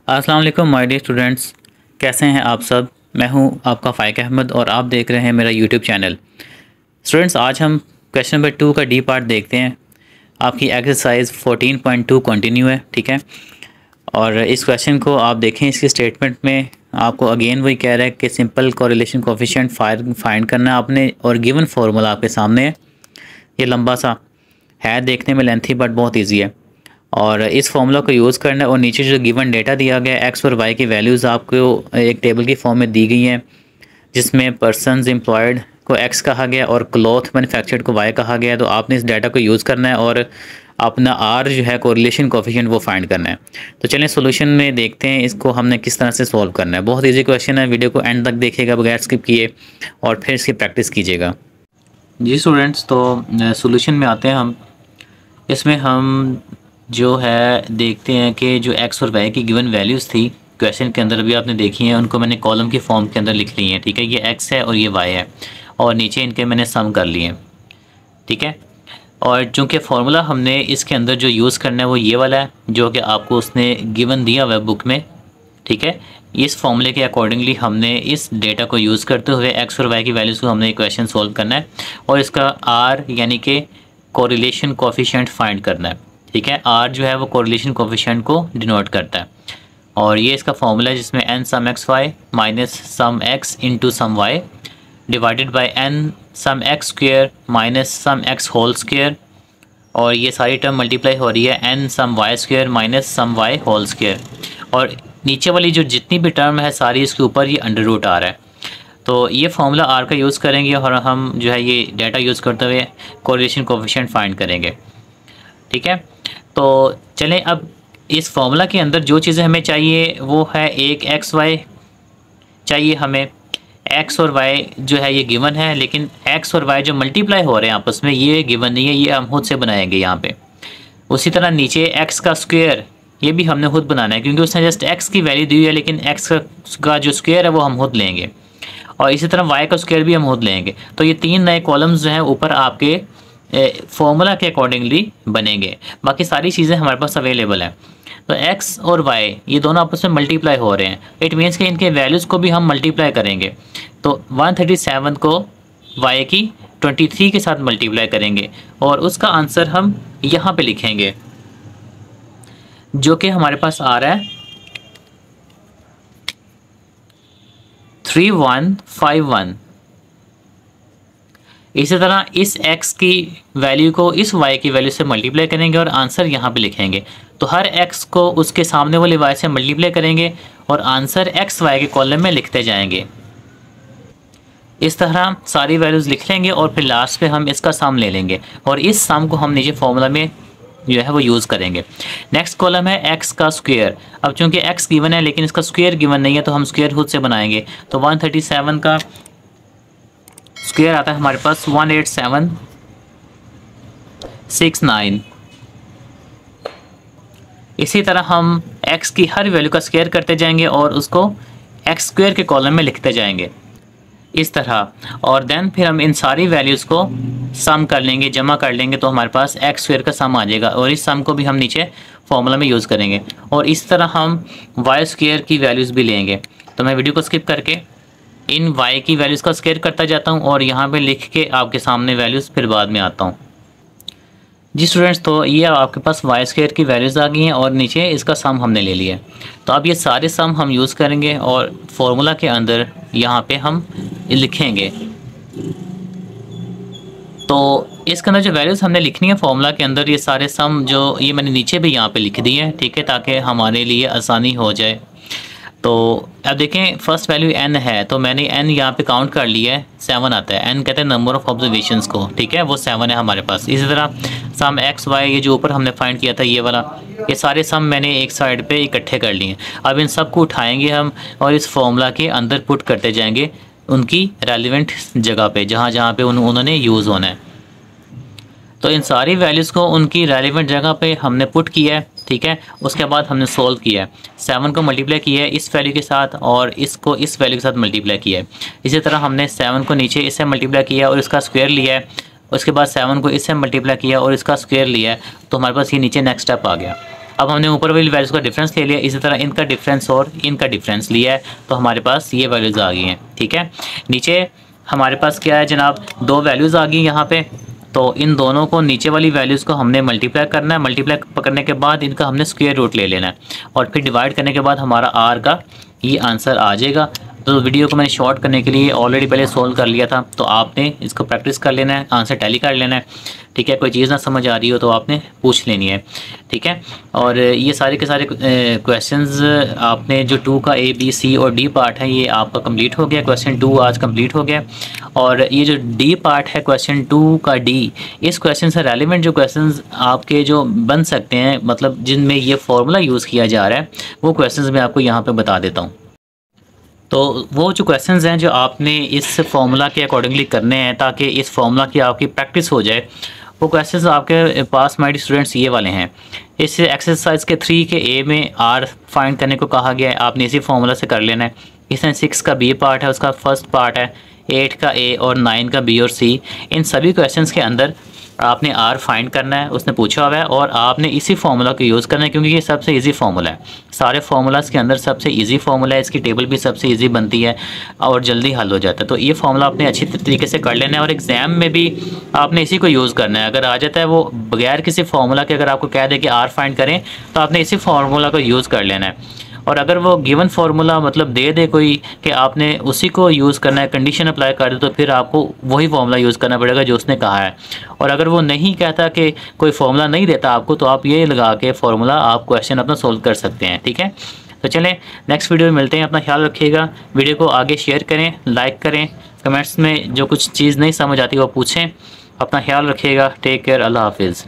अस्सलाम वालेकुम my dear students, कैसे हैं आप सब। मैं हूं आपका फ़ाइक अहमद और आप देख रहे हैं मेरा यूट्यूब चैनल। स्टूडेंट्स, आज हम क्वेश्चन नंबर 2 का डी पार्ट देखते हैं। आपकी एक्सरसाइज 14.2 कंटिन्यू है, ठीक है। और इस क्वेश्चन को आप देखें, इसके स्टेटमेंट में आपको अगेन वही कह रहा है कि सिंपल कोरिलेशन कोफिशिएंट फाइंड करना है आपने, और गिवन फार्मूला आपके सामने है। ये लंबा सा है, देखने में लेंथी, बट बहुत ईजी है। और इस फार्मूला को यूज़ करना है। और नीचे जो गिवन डेटा दिया गया है, एक्स और वाई की वैल्यूज़ आपको एक टेबल की फॉर्म में दी गई हैं, जिसमें पर्सनस एम्प्लॉयड को एक्स कहा गया और क्लॉथ मैन्युफैक्चर्ड को वाई कहा गया है। तो आपने इस डाटा को यूज़ करना है और अपना आर जो है कोरिलेशन कोफिशिएंट वो फाइंड करना है। तो चलें सोल्यूशन में देखते हैं इसको हमने किस तरह से सॉल्व करना है। बहुत ईजी क्वेश्चन है, वीडियो को एंड तक देखिएगा बगैर स्किप किए और फिर इसकी प्रैक्टिस कीजिएगा। जी स्टूडेंट्स, तो सोल्यूशन में आते हैं हम। इसमें हम जो है देखते हैं कि जो एक्स और वाई की गिवन वैल्यूज़ थी क्वेश्चन के अंदर, अभी आपने देखी हैं, उनको मैंने कॉलम की फॉर्म के अंदर लिख ली है, ठीक है। ये एक्स है और ये वाई है, और नीचे इनके मैंने सम कर लिए हैं, ठीक है। और चूँकि फार्मूला हमने इसके अंदर जो यूज़ करना है वो ये वाला है, जो कि आपको उसने गिवन दिया हुआ है बुक में, ठीक है। इस फार्मूले के अकॉर्डिंगली हमने इस डेटा को यूज़ करते हुए एक्स और वाई की वैल्यूज़ को हमने क्वेश्चन सॉल्व करना है और इसका आर यानी कि कोरिलेशन कोफिशिएंट फाइंड करना है, ठीक है। आर जो है वो कोरिलेशन कोफिशिएंट को डिनोट करता है, और ये इसका फार्मूला है जिसमें N sum X Y minus sum X into sum Y divided by N sum X square minus sum X whole square, और ये सारी टर्म मल्टीप्लाई हो रही है N sum Y square minus sum Y whole square, और नीचे वाली जो जितनी भी टर्म है सारी इसके ऊपर ये अंडर रूट आ रहा है। तो ये फार्मूला आर का यूज़ करेंगे और हम जो है ये डाटा यूज़ करते हुए कोरिलेशन कोफिशिएंट फाइंड करेंगे, ठीक है। तो चलें, अब इस फार्मूला के अंदर जो चीज़ें हमें चाहिए वो है एक एक्स वाई चाहिए हमें। एक्स और वाई जो है ये गिवन है, लेकिन एक्स और वाई जो मल्टीप्लाई हो रहे हैं आपस में ये गिवन नहीं है, ये हम खुद से बनाएंगे यहाँ पे। उसी तरह नीचे एक्स का स्क्वायर ये भी हमने खुद बनाना है, क्योंकि उसने जस्ट एक्स की वैल्यू दी है, लेकिन एक्स का जो स्क्वायर है वो हम खुद लेंगे, और इसी तरह वाई का स्क्वायर भी हम खुद लेंगे। तो ये तीन नए कॉलम्स जो हैं ऊपर आपके फॉर्मूला के अकॉर्डिंगली बनेंगे। बाकी सारी चीज़ें हमारे पास अवेलेबल हैं। तो x और y ये दोनों आपस में मल्टीप्लाई हो रहे हैं, इट मीन्स कि इनके वैल्यूज़ को भी हम मल्टीप्लाई करेंगे। तो 137 को y की 23 के साथ मल्टीप्लाई करेंगे और उसका आंसर हम यहाँ पे लिखेंगे, जो कि हमारे पास आ रहा है 3151। इसी तरह इस x की वैल्यू को इस y की वैल्यू से मल्टीप्लाई करेंगे और आंसर यहाँ पे लिखेंगे। तो हर x को उसके सामने वाले y से मल्टीप्लाई करेंगे और आंसर x y के कॉलम में लिखते जाएंगे। इस तरह सारी वैल्यूज़ लिख लेंगे और फिर लास्ट पे हम इसका सम ले लेंगे, और इस सम को हम नीचे फॉर्मूला में जो है वो यूज़ करेंगे। नेक्स्ट कॉलम है x का स्क्वायर। अब चूँकि x गिवन है लेकिन इसका स्क्वायर गिवन नहीं है, तो हम स्क्वायर खुद से बनाएंगे। तो 137 का स्क्वायर आता है हमारे पास 18769। इसी तरह हम x की हर वैल्यू का स्क्वायर करते जाएंगे और उसको x स्क्वायर के कॉलम में लिखते जाएंगे इस तरह, और देन फिर हम इन सारी वैल्यूज़ को सम कर लेंगे, जमा कर लेंगे, तो हमारे पास x स्क्वायर का सम आ जाएगा, और इस सम को भी हम नीचे फॉर्मूला में यूज़ करेंगे। और इस तरह हम y स्क्वायर की वैल्यूज़ भी लेंगे। तो मैं वीडियो को स्किप करके इन y की वैल्यूज़ का स्क्वायर करता जाता हूँ और यहाँ पे लिख के आपके सामने वैल्यूज़ फिर बाद में आता हूँ। जी स्टूडेंट्स, तो ये आपके पास y स्क्वायर की वैल्यूज़ आ गई हैं और नीचे इसका सम हमने ले लिया। तो अब ये सारे सम हम यूज़ करेंगे और फार्मूला के अंदर यहाँ पे हम लिखेंगे। तो इसके अंदर जो वैल्यूज़ हमने लिखनी है फार्मूला के अंदर, ये सारे सम जो ये मैंने नीचे भी यहाँ पे लिख दिए हैं, ठीक है, ताकि हमारे लिए आसानी हो जाए। तो अब देखें, फर्स्ट वैल्यू n है, तो मैंने n यहाँ पे काउंट कर लिया है, 7 आता है। n कहते हैं नंबर ऑफ़ ऑब्जर्वेशंस को, ठीक है, वो 7 है हमारे पास। इसी तरह सम x y ये जो ऊपर हमने फाइंड किया था ये वाला, ये सारे सम मैंने एक साइड पे इकट्ठे कर लिए। अब इन सब को उठाएंगे हम और इस फॉर्मूला के अंदर पुट करते जाएंगे उनकी रेलिवेंट जगह पे, जहाँ जहाँ पे उन्होंने यूज़ होना है। तो इन सारी वैल्यूज़ को उनकी रेलिवेंट जगह पे हमने पुट किया है, ठीक है। उसके बाद हमने सोल्व किया है, 7 को मल्टीप्लाई किया है इस वैल्यू के साथ और इसको इस वैल्यू के साथ मल्टीप्लाई किया है। इसी तरह हमने 7 को नीचे इससे मल्टीप्लाई किया और इसका स्क्वायर लिया है, उसके बाद 7 को इससे मल्टीप्लाई किया और इसका स्क्वायर लिया है। तो हमारे पास ये नीचे नेक्स्ट स्टेप आ गया। अब हमने ऊपर वाली वैल्यूज़ का डिफरेंस ले लिया, इसी तरह इनका डिफरेंस और इनका डिफरेंस लिया है, तो हमारे पास ये वैल्यूज़ आ गई हैं। ठीक है, नीचे हमारे पास क्या है जनाब, 2 वैल्यूज़ आ गई यहाँ पे। तो इन दोनों को, नीचे वाली वैल्यूज़ को हमने मल्टीप्लाई करना है, मल्टीप्लाई करने के बाद इनका हमने स्क्वायर रूट ले लेना है और फिर डिवाइड करने के बाद हमारा आर का ये आंसर आ जाएगा। तो वीडियो को मैंने शॉर्ट करने के लिए ऑलरेडी पहले सोल्व कर लिया था, तो आपने इसको प्रैक्टिस कर लेना है, आंसर टैली कर लेना है। ठीक है, कोई चीज़ ना समझ आ रही हो तो आपने पूछ लेनी है। ठीक है, और ये सारे के सारे क्वेश्चंस आपने जो 2 का A B C और D पार्ट है ये आपका कंप्लीट हो गया। क्वेश्चन 2 आज कंप्लीट हो गया और ये जो D पार्ट है क्वेश्चन 2 का D, इस क्वेश्चन से रेलिवेंट जो क्वेश्चंस आपके जो बन सकते हैं, मतलब जिनमें ये फार्मूला यूज़ किया जा रहा है, वो क्वेश्चंस मैं आपको यहाँ पर बता देता हूँ। तो वो जो क्वेश्चंस हैं जो आपने इस फार्मूला के अकॉर्डिंगली करने हैं ताकि इस फार्मूला की आपकी प्रैक्टिस हो जाए, वो क्वेश्चंस आपके पास माय स्टूडेंट्स ये वाले हैं। इस एक्सरसाइज के 3 के ए में आर फाइंड करने को कहा गया है, आपने इसी फार्मूला से कर लेना है। इसमें 6 का बी पार्ट है, उसका फर्स्ट पार्ट है, 8 का ए और 9 का बी और सी। इन सभी क्वेश्चंस के अंदर आपने आर फाइंड करना है, उसने पूछा हुआ है, और आपने इसी फार्मूला को यूज़ करना है क्योंकि ये सबसे इजी फार्मूला है। सारे फार्मूलाज के अंदर सबसे इजी फार्मूला है, इसकी टेबल भी सबसे इजी बनती है और जल्दी हल हो जाता है। तो ये फार्मूला आपने अच्छी तरीके से कर लेना है और एग्ज़ाम में भी आपने इसी को यूज़ करना है। अगर आ जाता है वो बगैर किसी फार्मूला के, अगर आपको कह दे कि आर फाइंड करें, तो आपने इसी फार्मूला को यूज़ कर लेना है। और अगर वो गिवन फार्मूला मतलब दे दे कोई कि आपने उसी को यूज़ करना है, कंडीशन अप्लाई कर दे, तो फिर आपको वही फार्मूला यूज़ करना पड़ेगा जो उसने कहा है। और अगर वो नहीं कहता कि कोई फार्मूला नहीं देता आपको, तो आप ये लगा के फार्मूला आप क्वेश्चन अपना सोल्व कर सकते हैं। ठीक है, तो चलें नेक्स्ट वीडियो में मिलते हैं। अपना ख्याल रखिएगा, वीडियो को आगे शेयर करें, लाइक करें, कमेंट्स में जो कुछ चीज़ नहीं समझ आती वो पूछें। अपना ख्याल रखिएगा, टेक केयर, अल्लाह हाफिज़।